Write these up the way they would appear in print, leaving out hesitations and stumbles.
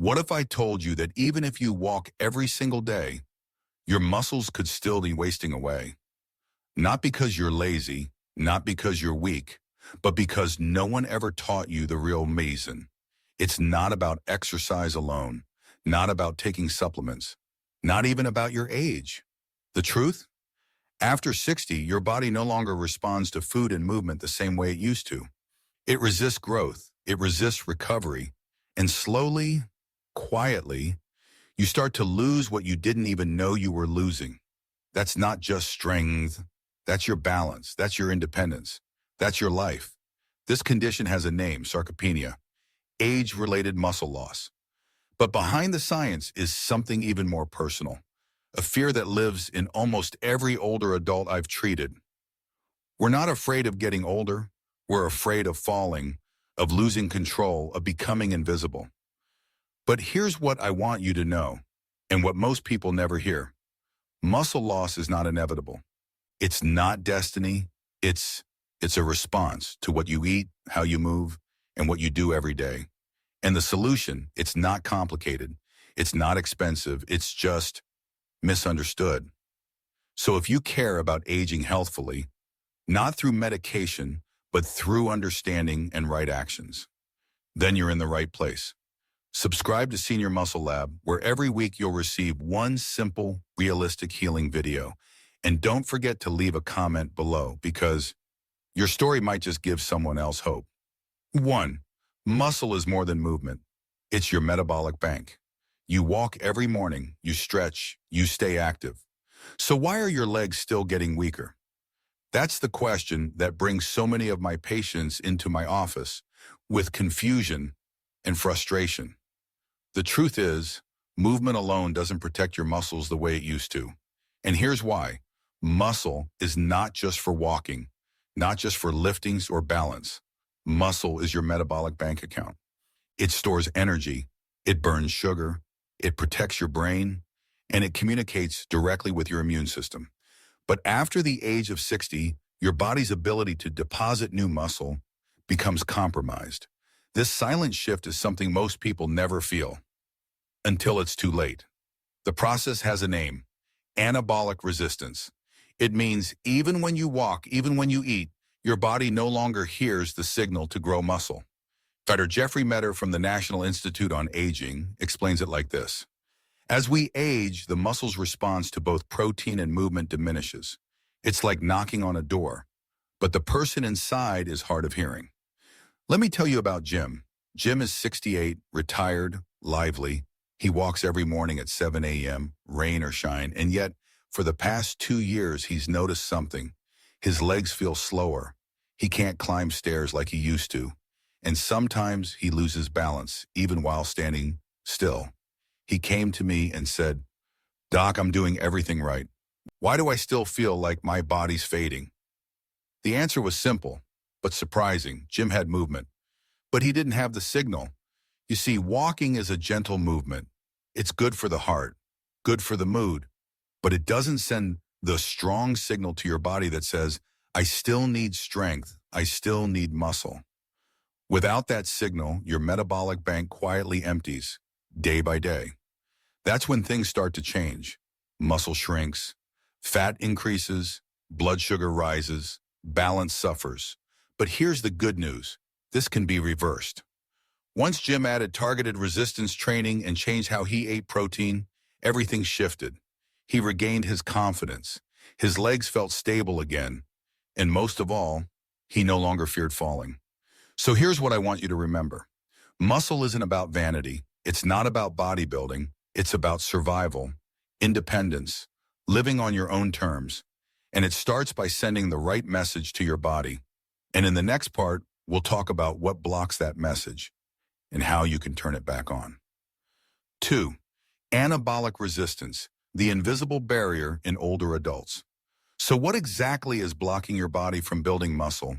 What if I told you that even if you walk every single day, your muscles could still be wasting away? Not because you're lazy, not because you're weak, but because no one ever taught you the real reason. It's not about exercise alone, not about taking supplements, not even about your age. The truth? After 60, your body no longer responds to food and movement the same way it used to. It resists growth, it resists recovery, and slowly, quietly, you start to lose what you didn't even know you were losing. That's not just strength, that's your balance, that's your independence, that's your life. This condition has a name, sarcopenia, age-related muscle loss. But behind the science is something even more personal, a fear that lives in almost every older adult I've treated. We're not afraid of getting older, we're afraid of falling, of losing control, of becoming invisible. But here's what I want you to know, and what most people never hear. Muscle loss is not inevitable. It's not destiny. It's a response to what you eat, how you move, and what you do every day. And the solution, it's not complicated. It's not expensive. It's just misunderstood. So if you care about aging healthfully, not through medication, but through understanding and right actions, then you're in the right place. Subscribe to Senior Muscle Lab, where every week you'll receive one simple, realistic healing video. And don't forget to leave a comment below, because your story might just give someone else hope. 1. Muscle is more than movement. It's your metabolic bank. You walk every morning, you stretch, you stay active. So why are your legs still getting weaker? That's the question that brings so many of my patients into my office with confusion and frustration. The truth is, movement alone doesn't protect your muscles the way it used to. And here's why. Muscle is not just for walking, not just for liftings or balance. Muscle is your metabolic bank account. It stores energy, it burns sugar, it protects your brain, and it communicates directly with your immune system. But after the age of 60, your body's ability to deposit new muscle becomes compromised. This silent shift is something most people never feel until it's too late. The process has a name, anabolic resistance. It means even when you walk, even when you eat, your body no longer hears the signal to grow muscle. Dr. Jeffrey Metter from the National Institute on Aging explains it like this. As we age, the muscle's response to both protein and movement diminishes. It's like knocking on a door, but the person inside is hard of hearing. Let me tell you about Jim. Jim is 68, retired, lively. He walks every morning at 7 a.m., rain or shine, and yet, for the past 2 years, he's noticed something. His legs feel slower. He can't climb stairs like he used to. And sometimes he loses balance, even while standing still. He came to me and said, "Doc, I'm doing everything right. Why do I still feel like my body's fading?" The answer was simple, but surprising. Jim had movement, but he didn't have the signal. You see, walking is a gentle movement. It's good for the heart, good for the mood, but it doesn't send the strong signal to your body that says, I still need strength, I still need muscle. Without that signal, your metabolic bank quietly empties, day by day. That's when things start to change. Muscle shrinks, fat increases, blood sugar rises, balance suffers. But here's the good news. This can be reversed. Once Jim added targeted resistance training and changed how he ate protein, everything shifted. He regained his confidence. His legs felt stable again. And most of all, he no longer feared falling. So here's what I want you to remember. Muscle isn't about vanity. It's not about bodybuilding. It's about survival, independence, living on your own terms. And it starts by sending the right message to your body. And in the next part, we'll talk about what blocks that message and how you can turn it back on. 2. Anabolic resistance, the invisible barrier in older adults. So what exactly is blocking your body from building muscle?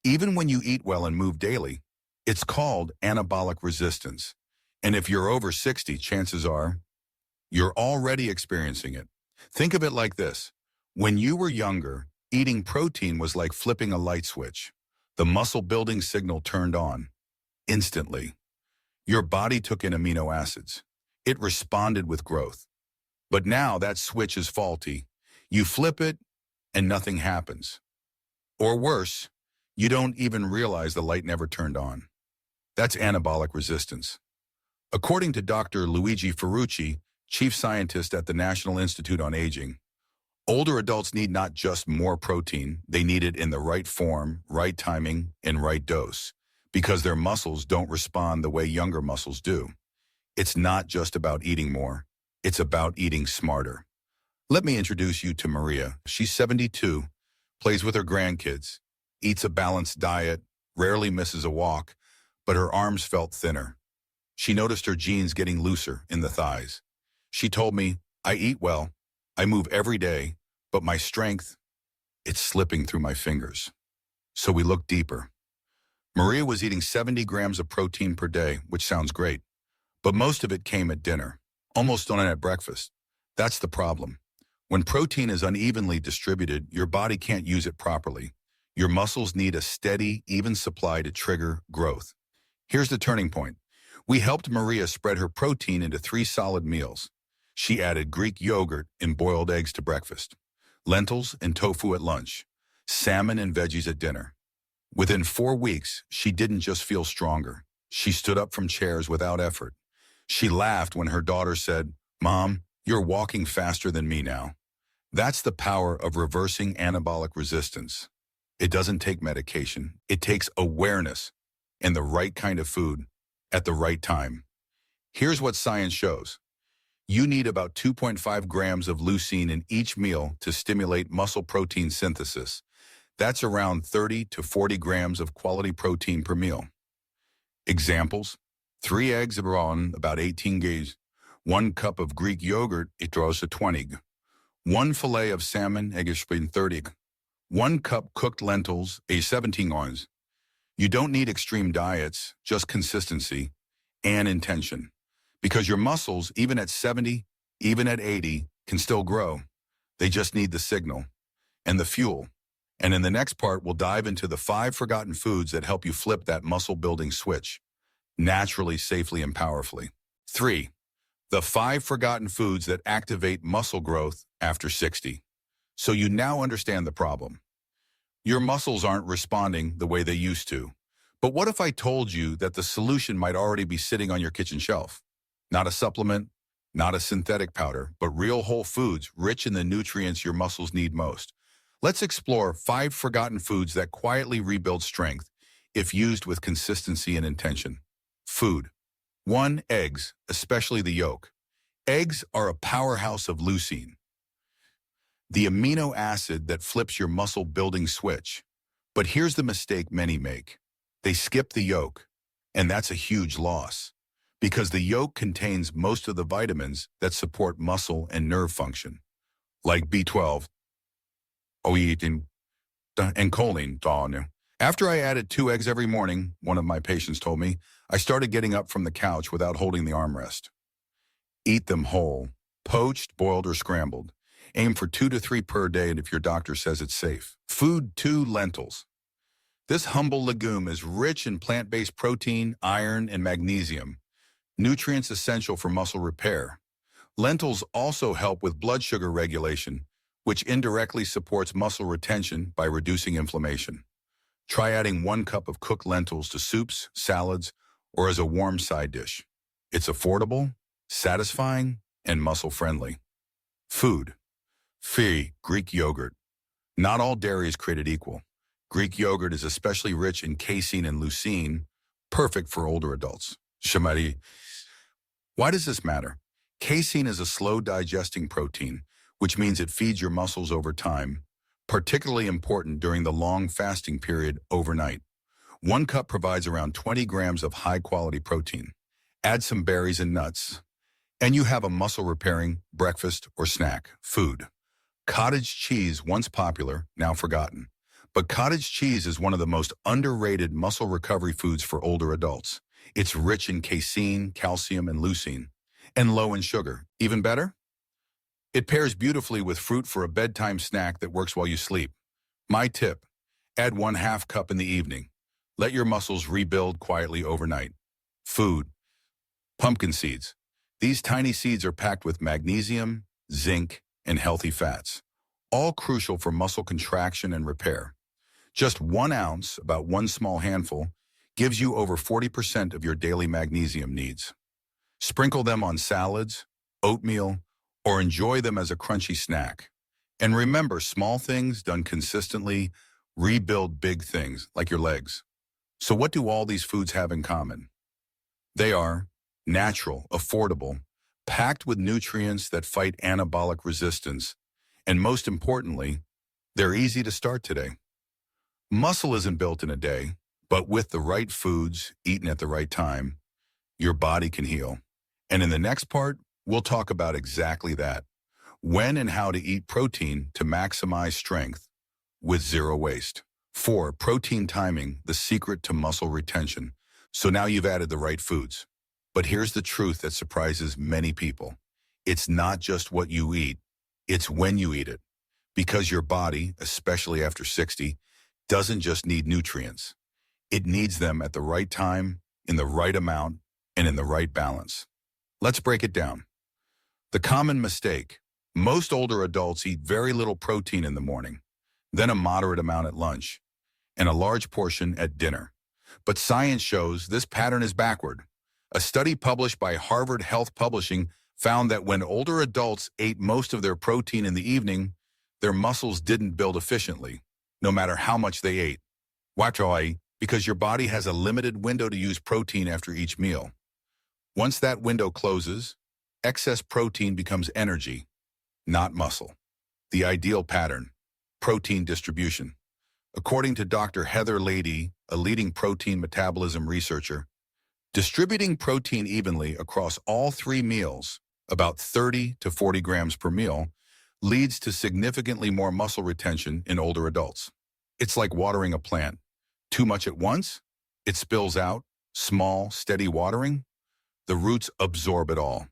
Even when you eat well and move daily, it's called anabolic resistance. And if you're over 60, chances are you're already experiencing it. Think of it like this. When you were younger, eating protein was like flipping a light switch. The muscle building signal turned on instantly. Your body took in amino acids. It responded with growth. But now that switch is faulty. You flip it and nothing happens. Or worse, you don't even realize the light never turned on. That's anabolic resistance. According to Dr. Luigi Ferrucci, chief scientist at the National Institute on Aging, older adults need not just more protein, they need it in the right form, right timing, and right dose, because their muscles don't respond the way younger muscles do. It's not just about eating more, it's about eating smarter. Let me introduce you to Maria. She's 72, plays with her grandkids, eats a balanced diet, rarely misses a walk, but her arms felt thinner. She noticed her jeans getting looser in the thighs. She told me, I eat well, I move every day, but my strength, it's slipping through my fingers. So we looked deeper. Maria was eating 70 grams of protein per day, which sounds great, but most of it came at dinner, almost none at breakfast. That's the problem. When protein is unevenly distributed, your body can't use it properly. Your muscles need a steady, even supply to trigger growth. Here's the turning point. We helped Maria spread her protein into 3 solid meals. She added Greek yogurt and boiled eggs to breakfast, lentils and tofu at lunch, salmon and veggies at dinner. Within 4 weeks, she didn't just feel stronger. She stood up from chairs without effort. She laughed when her daughter said, Mom, you're walking faster than me now. That's the power of reversing anabolic resistance. It doesn't take medication. It takes awareness and the right kind of food at the right time. Here's what science shows. You need about 2.5 grams of leucine in each meal to stimulate muscle protein synthesis. That's around 30 to 40 grams of quality protein per meal. Examples: 3 eggs around about 18 grams, 1 cup of Greek yogurt, it draws to 20 g, 1 fillet of salmon, egg 30 g, 1 cup cooked lentils, a 17 grams. You don't need extreme diets, just consistency and intention. Because your muscles, even at 70, even at 80, can still grow. They just need the signal and the fuel. And in the next part, we'll dive into the 5 forgotten foods that help you flip that muscle-building switch, naturally, safely, and powerfully. 3. The 5 forgotten foods that activate muscle growth after 60. So you now understand the problem. Your muscles aren't responding the way they used to. But what if I told you that the solution might already be sitting on your kitchen shelf? Not a supplement, not a synthetic powder, but real whole foods rich in the nutrients your muscles need most. Let's explore 5 forgotten foods that quietly rebuild strength if used with consistency and intention. Food. 1. Eggs, especially the yolk. Eggs are a powerhouse of leucine, the amino acid that flips your muscle-building switch. But here's the mistake many make. They skip the yolk, and that's a huge loss, because the yolk contains most of the vitamins that support muscle and nerve function, like B12, and choline. After I added 2 eggs every morning, one of my patients told me, I started getting up from the couch without holding the armrest. Eat them whole, poached, boiled, or scrambled. Aim for 2 to 3 per day, and if your doctor says it's safe. Food. 2. Lentils. This humble legume is rich in plant-based protein, iron, and magnesium, nutrients essential for muscle repair. Lentils also help with blood sugar regulation, which indirectly supports muscle retention by reducing inflammation. Try adding 1 cup of cooked lentils to soups, salads, or as a warm side dish. It's affordable, satisfying, and muscle-friendly. Food. 3. Greek yogurt. Not all dairy is created equal. Greek yogurt is especially rich in casein and leucine, perfect for older adults. Shamari. Why does this matter? Casein is a slow-digesting protein, which means it feeds your muscles over time, particularly important during the long fasting period overnight. 1 cup provides around 20 grams of high-quality protein. Add some berries and nuts, and you have a muscle-repairing breakfast or snack. Food. Cottage cheese, once popular, now forgotten. But cottage cheese is one of the most underrated muscle recovery foods for older adults. It's rich in casein, calcium, and leucine, and low in sugar. Even better? It pairs beautifully with fruit for a bedtime snack that works while you sleep. My tip: add 1/2 cup in the evening. Let your muscles rebuild quietly overnight. Food. Pumpkin seeds. These tiny seeds are packed with magnesium, zinc, and healthy fats, all crucial for muscle contraction and repair. Just 1 ounce, about one small handful, gives you over 40% of your daily magnesium needs. Sprinkle them on salads, oatmeal, or enjoy them as a crunchy snack. And remember, small things done consistently rebuild big things, like your legs. So what do all these foods have in common? They are natural, affordable, packed with nutrients that fight anabolic resistance, and most importantly, they're easy to start today. Muscle isn't built in a day, but with the right foods, eaten at the right time, your body can heal. And in the next part, we'll talk about exactly that. When and how to eat protein to maximize strength with zero waste. 4. Protein timing, the secret to muscle retention. So now you've added the right foods. But here's the truth that surprises many people. It's not just what you eat, it's when you eat it. Because your body, especially after 60, doesn't just need nutrients. It needs them at the right time, in the right amount, and in the right balance. Let's break it down. The common mistake. Most older adults eat very little protein in the morning, then a moderate amount at lunch, and a large portion at dinner. But science shows this pattern is backward. A study published by Harvard Health Publishing found that when older adults ate most of their protein in the evening, their muscles didn't build efficiently, no matter how much they ate. Watch why, because your body has a limited window to use protein after each meal. Once that window closes, excess protein becomes energy, not muscle. The ideal pattern, protein distribution. According to Dr. Heather Lady, a leading protein metabolism researcher, distributing protein evenly across all 3 meals, about 30 to 40 grams per meal, leads to significantly more muscle retention in older adults. It's like watering a plant. Too much at once, it spills out. Small, steady watering, the roots absorb it all.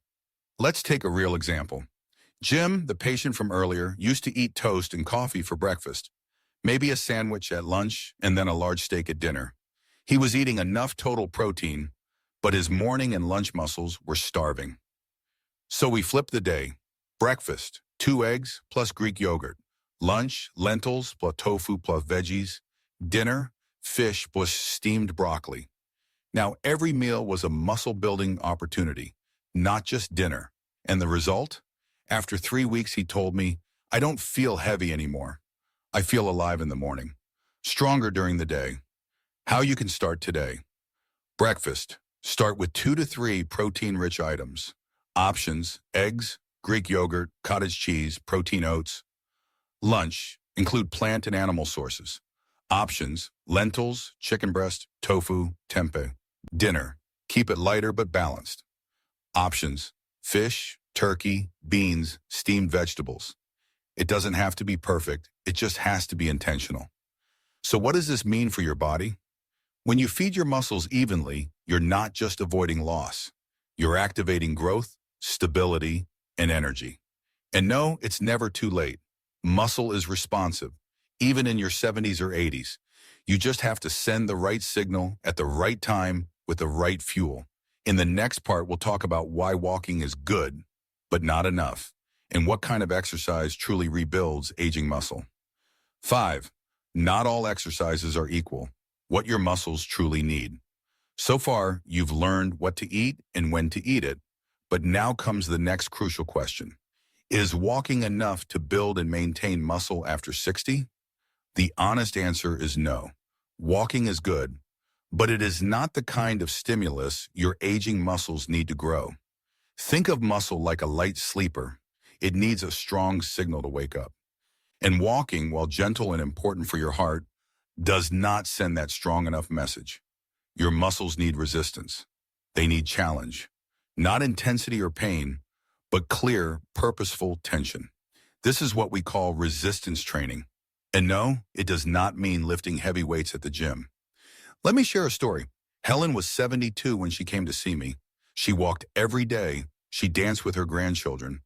Let's take a real example. Jim, the patient from earlier, used to eat toast and coffee for breakfast, maybe a sandwich at lunch, and then a large steak at dinner. He was eating enough total protein, but his morning and lunch muscles were starving. So we flipped the day. Breakfast, 2 eggs plus Greek yogurt. Lunch, lentils plus tofu plus veggies. Dinner, fish plus steamed broccoli. Now every meal was a muscle-building opportunity, not just dinner. And the result? After 3 weeks, he told me, I don't feel heavy anymore. I feel alive in the morning, stronger during the day. How you can start today. Breakfast. Start with 2 to 3 protein-rich items. Options, eggs, Greek yogurt, cottage cheese, protein oats. Lunch. Include plant and animal sources. Options, lentils, chicken breast, tofu, tempeh. Dinner. Keep it lighter but balanced. Options, fish, turkey, beans, steamed vegetables. It doesn't have to be perfect, it just has to be intentional. So what does this mean for your body? When you feed your muscles evenly, you're not just avoiding loss. You're activating growth, stability, and energy. And no, it's never too late. Muscle is responsive, even in your 70s or 80s. You just have to send the right signal at the right time with the right fuel. In the next part, we'll talk about why walking is good, but not enough, and what kind of exercise truly rebuilds aging muscle. 5. Not all exercises are equal. What your muscles truly need. So far, you've learned what to eat and when to eat it, but now comes the next crucial question. Is walking enough to build and maintain muscle after 60? The honest answer is no. Walking is good, but it is not the kind of stimulus your aging muscles need to grow. Think of muscle like a light sleeper. It needs a strong signal to wake up. And walking, while gentle and important for your heart, does not send that strong enough message. Your muscles need resistance. They need challenge. Not intensity or pain, but clear, purposeful tension. This is what we call resistance training. And no, it does not mean lifting heavy weights at the gym. Let me share a story. Helen was 72 when she came to see me. She walked every day. She danced with her grandchildren,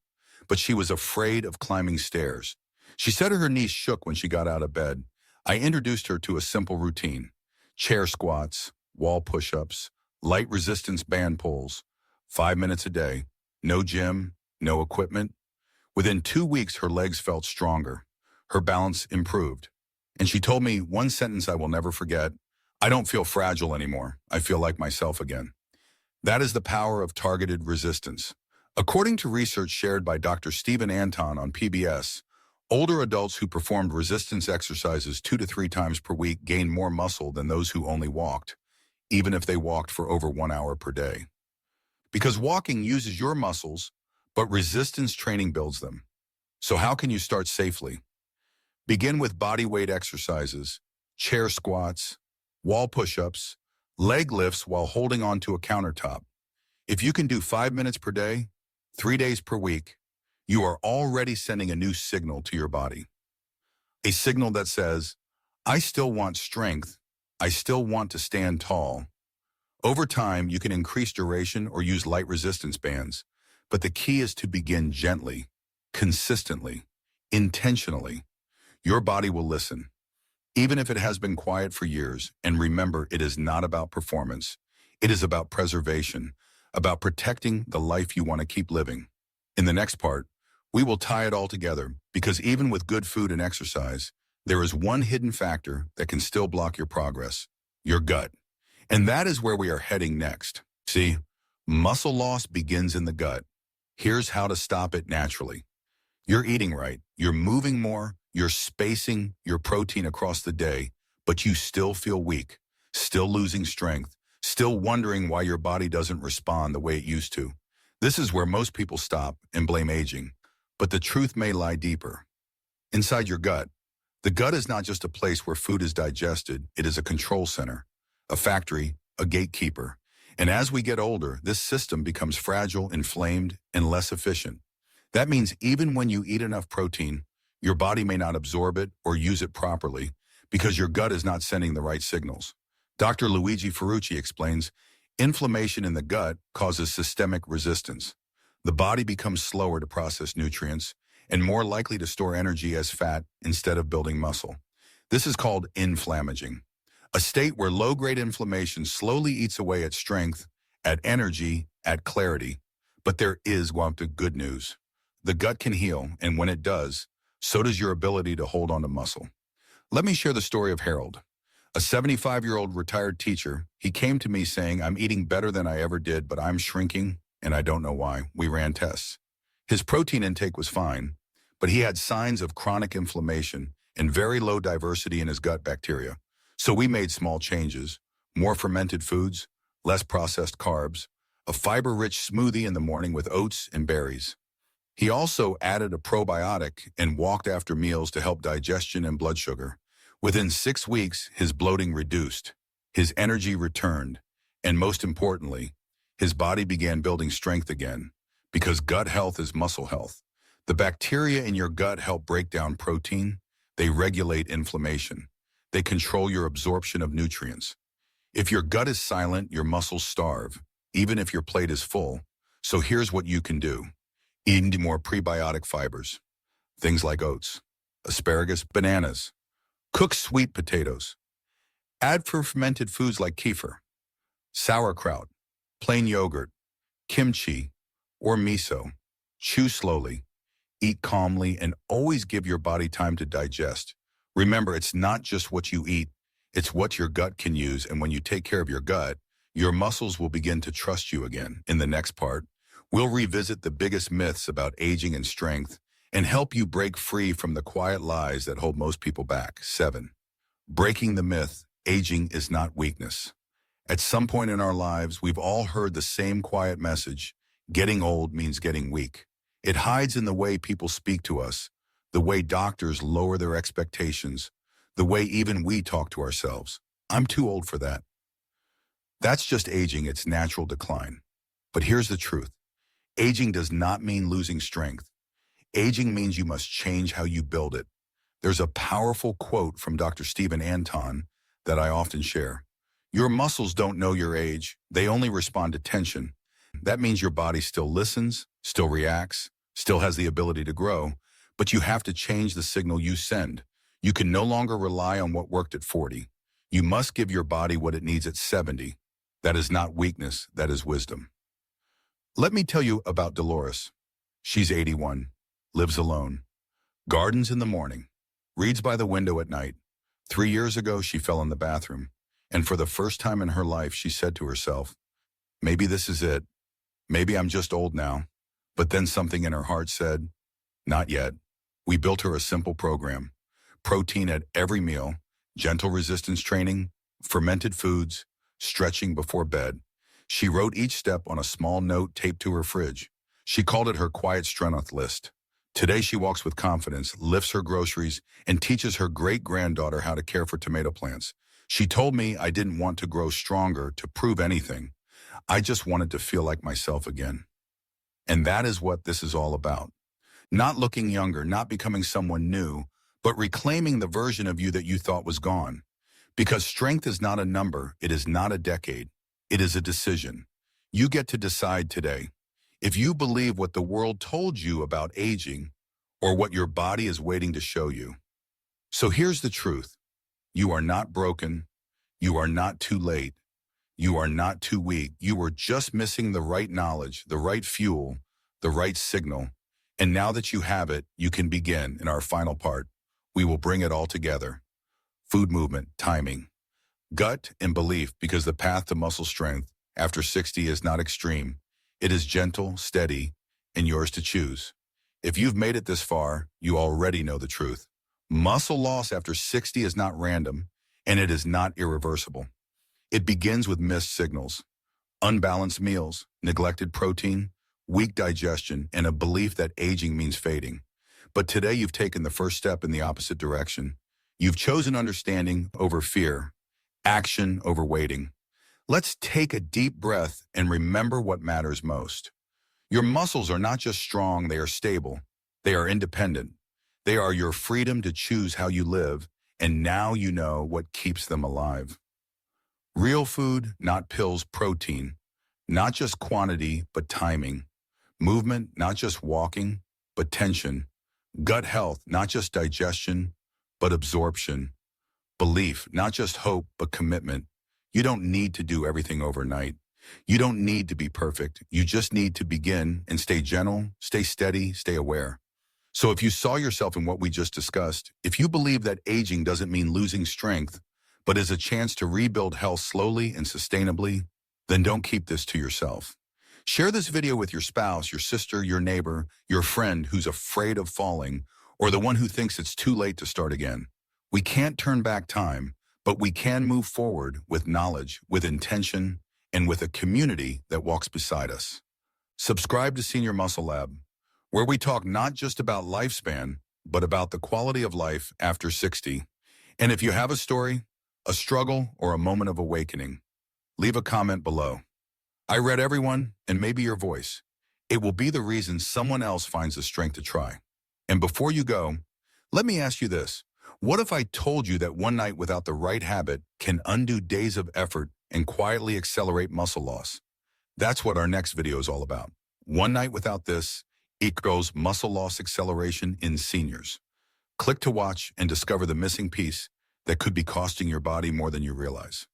but she was afraid of climbing stairs. She said her knees shook when she got out of bed. I introduced her to a simple routine: chair squats, wall push-ups, light resistance band pulls, 5 minutes a day, no gym, no equipment. Within 2 weeks, her legs felt stronger. Her balance improved. And she told me one sentence I will never forget: "I don't feel fragile anymore. I feel like myself again." That is the power of targeted resistance. According to research shared by Dr. Stephen Anton on PBS, older adults who performed resistance exercises 2 to 3 times per week gained more muscle than those who only walked, even if they walked for over 1 hour per day. Because walking uses your muscles, but resistance training builds them. So how can you start safely? Begin with body weight exercises, chair squats, wall push-ups, leg lifts while holding onto a countertop. If you can do 5 minutes per day, 3 days per week, you are already sending a new signal to your body. A signal that says, I still want strength. I still want to stand tall. Over time, you can increase duration or use light resistance bands, but the key is to begin gently, consistently, intentionally. Your body will listen, even if it has been quiet for years. And remember, it is not about performance. It is about preservation, about protecting the life you want to keep living. In the next part, we will tie it all together, because even with good food and exercise, there is one hidden factor that can still block your progress: your gut. And that is where we are heading next. See, muscle loss begins in the gut. Here's how to stop it naturally. You're eating right, you're moving more, you're spacing your protein across the day, but you still feel weak, still losing strength, still wondering why your body doesn't respond the way it used to. This is where most people stop and blame aging. But the truth may lie deeper. Inside your gut. The gut is not just a place where food is digested, it is a control center, a factory, a gatekeeper. And as we get older, this system becomes fragile, inflamed, and less efficient. That means even when you eat enough protein, your body may not absorb it or use it properly because your gut is not sending the right signals. Dr. Luigi Ferrucci explains, inflammation in the gut causes systemic resistance. The body becomes slower to process nutrients and more likely to store energy as fat instead of building muscle. This is called inflammaging, a state where low-grade inflammation slowly eats away at strength, at energy, at clarity. But there is one good news. The gut can heal, and when it does, so does your ability to hold on to muscle. Let me share the story of Harold, a 75-year-old retired teacher. He came to me saying, I'm eating better than I ever did, but I'm shrinking, and I don't know why. We ran tests. His protein intake was fine, but he had signs of chronic inflammation and very low diversity in his gut bacteria. So we made small changes: more fermented foods, less processed carbs, a fiber-rich smoothie in the morning with oats and berries. He also added a probiotic and walked after meals to help digestion and blood sugar. Within 6 weeks, his bloating reduced, his energy returned, and most importantly, his body began building strength again, because gut health is muscle health. The bacteria in your gut help break down protein. They regulate inflammation. They control your absorption of nutrients. If your gut is silent, your muscles starve, even if your plate is full. So here's what you can do. Eat more prebiotic fibers, things like oats, asparagus, bananas. Cook sweet potatoes. Add fermented foods like kefir, sauerkraut, plain yogurt, kimchi, or miso. Chew slowly, eat calmly, and always give your body time to digest. Remember, it's not just what you eat, it's what your gut can use. And when you take care of your gut, your muscles will begin to trust you again. In the next part, we'll revisit the biggest myths about aging and strength and help you break free from the quiet lies that hold most people back. 7. Breaking the myth: aging is not weakness. At some point in our lives, we've all heard the same quiet message: getting old means getting weak. It hides in the way people speak to us, the way doctors lower their expectations, the way even we talk to ourselves. I'm too old for that. That's just aging, its natural decline. But here's the truth. Aging does not mean losing strength. Aging means you must change how you build it. There's a powerful quote from Dr. Stephen Anton that I often share. Your muscles don't know your age. They only respond to tension. That means your body still listens, still reacts, still has the ability to grow, but you have to change the signal you send. You can no longer rely on what worked at 40. You must give your body what it needs at 70. That is not weakness, that is wisdom. Let me tell you about Dolores. She's 81, lives alone, gardens in the morning, reads by the window at night. 3 years ago, she fell in the bathroom, and for the first time in her life, she said to herself, maybe this is it. Maybe I'm just old now. But then something in her heart said, not yet. We built her a simple program. Protein at every meal, gentle resistance training, fermented foods, stretching before bed. She wrote each step on a small note taped to her fridge. She called it her quiet strength list. Today she walks with confidence, lifts her groceries, and teaches her great-granddaughter how to care for tomato plants. She told me I didn't want to grow stronger to prove anything. I just wanted to feel like myself again. And that is what this is all about. Not looking younger, not becoming someone new, but reclaiming the version of you that you thought was gone. Because strength is not a number, it is not a decade, it is a decision. You get to decide today. If you believe what the world told you about aging, or what your body is waiting to show you. So here's the truth. You are not broken. You are not too late. You are not too weak. You were just missing the right knowledge, the right fuel, the right signal. And now that you have it, you can begin in our final part. We will bring it all together. Food movement, timing, gut, and belief, because the path to muscle strength after 60 is not extreme. It is gentle, steady, and yours to choose. If you've made it this far, you already know the truth. Muscle loss after 60 is not random, and it is not irreversible. It begins with missed signals, unbalanced meals, neglected protein, weak digestion, and a belief that aging means fading. But today you've taken the first step in the opposite direction. You've chosen understanding over fear, action over waiting. Let's take a deep breath and remember what matters most. Your muscles are not just strong, they are stable. They are independent. They are your freedom to choose how you live, and now you know what keeps them alive. Real food, not pills, protein. Not just quantity, but timing. Movement, not just walking, but tension. Gut health, not just digestion, but absorption. Belief, not just hope, but commitment. You don't need to do everything overnight. You don't need to be perfect. You just need to begin and stay gentle, stay steady, stay aware. So if you saw yourself in what we just discussed, if you believe that aging doesn't mean losing strength, but is a chance to rebuild health slowly and sustainably, then don't keep this to yourself. Share this video with your spouse, your sister, your neighbor, your friend who's afraid of falling, or the one who thinks it's too late to start again. We can't turn back time, but we can move forward with knowledge, with intention, and with a community that walks beside us. Subscribe to Senior Muscle Lab, where we talk not just about lifespan, but about the quality of life after 60. And if you have a story, a struggle, or a moment of awakening, leave a comment below. I read everyone, and maybe your voice. It will be the reason someone else finds the strength to try. And before you go, let me ask you this. What if I told you that one night without the right habit can undo days of effort and quietly accelerate muscle loss? That's what our next video is all about. One night without this equals muscle loss acceleration in seniors. Click to watch and discover the missing piece that could be costing your body more than you realize.